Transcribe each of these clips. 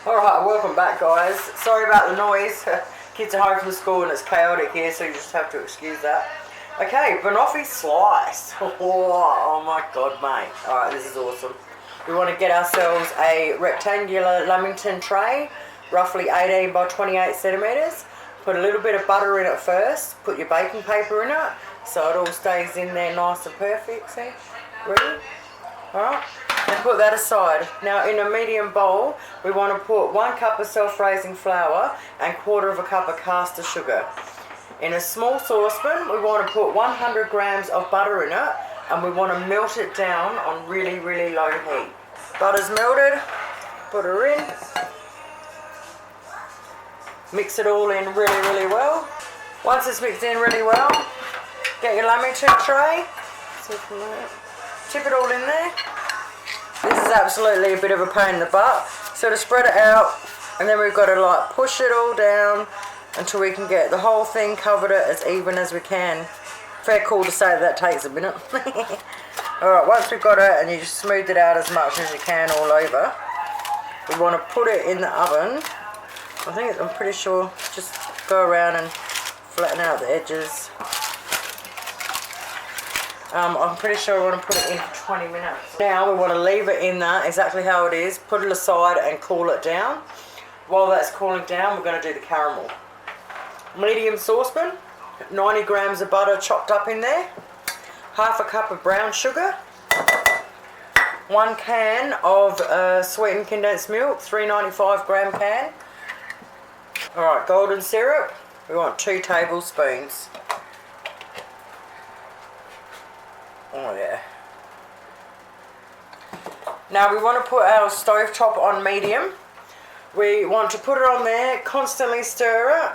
Alright, welcome back guys. Sorry about the noise. Kids are home from school and it's chaotic here, so you just have to excuse that. Okay, banoffee slice. Oh my god, mate. Alright, this is awesome. We want to get ourselves a rectangular lamington tray, roughly 18 by 28 centimetres. Put a little bit of butter in it first. Put your baking paper in it so it all stays in there nice and perfect. See? Ready? Alright. And put that aside. Now in a medium bowl we want to put 1 cup of self-raising flour and 1/4 cup of caster sugar. In a small saucepan we want to put 100 grams of butter in it and we want to melt it down on really low heat. Butter's melted, put her in, mix it all in really well. Once it's mixed in really well, get your lamington tray, tip it all in there. This is absolutely a bit of a pain in the butt. So to spread it out, and then we've got to like push it all down until we can get the whole thing covered it as even as we can. Fair call to say that takes a minute. Alright, once we've got it and you just smooth it out as much as you can all over, we want to put it in the oven. I'm pretty sure, just go around and flatten out the edges. I'm pretty sure we want to put it in for 20 minutes. Now we want to leave it in there exactly how it is, put it aside and cool it down. While that's cooling down, we're going to do the caramel. Medium saucepan, 90 grams of butter chopped up in there, 1/2 cup of brown sugar, 1 can of sweetened condensed milk, 395 gram can. Alright, golden syrup, we want 2 tablespoons. Oh yeah. Now we want to put our stovetop on medium. We want to put it on there, constantly stir it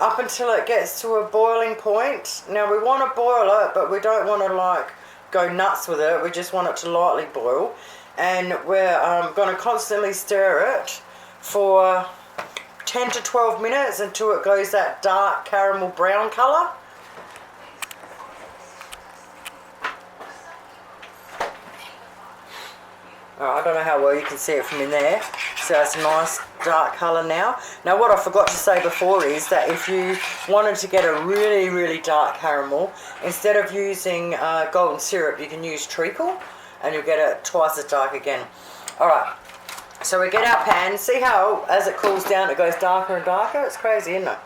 up until it gets to a boiling point. Now we want to boil it, but we don't want to like go nuts with it. We just want it to lightly boil. And we're going to constantly stir it for 10 to 12 minutes until it goes that dark caramel brown colour. I don't know how well you can see it from in there. So it's a nice dark colour now. Now what I forgot to say before is that if you wanted to get a really dark caramel, instead of using golden syrup, you can use treacle and you'll get it twice as dark again. Alright, so we get our pan. See how as it cools down it goes darker and darker? It's crazy, isn't it?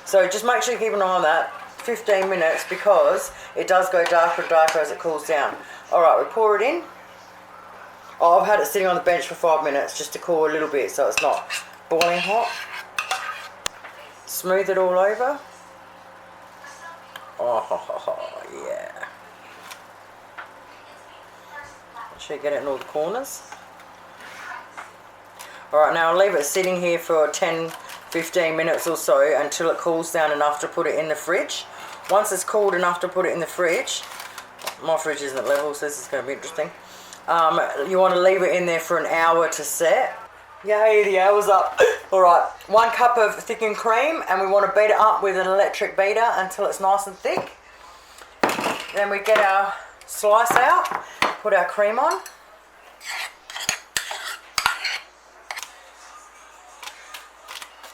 So just make sure you keep an eye on that. 15 minutes because it does go darker and darker as it cools down. Alright, we pour it in. Oh, I've had it sitting on the bench for 5 minutes just to cool a little bit so it's not boiling hot. Smooth it all over. Oh, yeah. Make sure you get it in all the corners. Alright, now I'll leave it sitting here for 10-15 minutes or so until it cools down enough to put it in the fridge. Once it's cooled enough to put it in the fridge, my fridge isn't level so this is going to be interesting. You want to leave it in there for an hour to set. Yay, the hour's up. Alright, 1 cup of thickened cream and we want to beat it up with an electric beater until it's nice and thick. Then we get our slice out, put our cream on.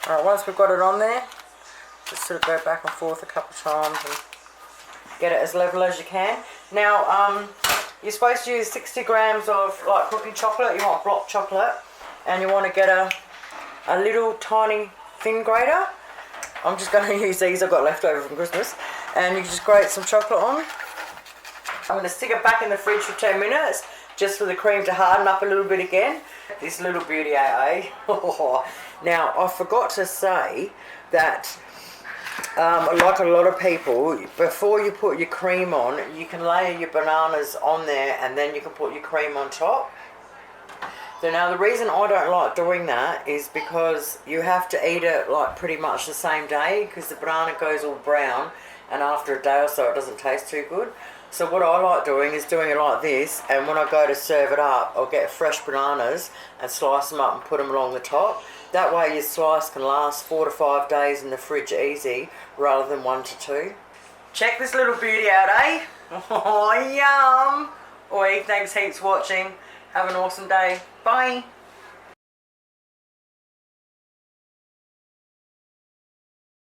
Alright, once we've got it on there, just sort of go back and forth a couple of times and get it as level as you can. Now, you're supposed to use 60 grams of like cooking chocolate. You want block chocolate and you want to get a little tiny thin grater. I'm just going to use these I've got left over from Christmas, and you just grate some chocolate on. I'm going to stick it back in the fridge for 10 minutes just for the cream to harden up a little bit again. This little beauty, eh? Now I forgot to say that like a lot of people, before you put your cream on, you can layer your bananas on there and then you can put your cream on top. So now the reason I don't like doing that is because you have to eat it like pretty much the same day because the banana goes all brown and after a day or so it doesn't taste too good. So what I like doing is doing it like this, and when I go to serve it up I'll get fresh bananas and slice them up and put them along the top. That way your slice can last 4 to 5 days in the fridge easy rather than 1 to 2. Check this little beauty out, eh? Oh, yum! Oi, thanks heaps for watching. Have an awesome day. Bye.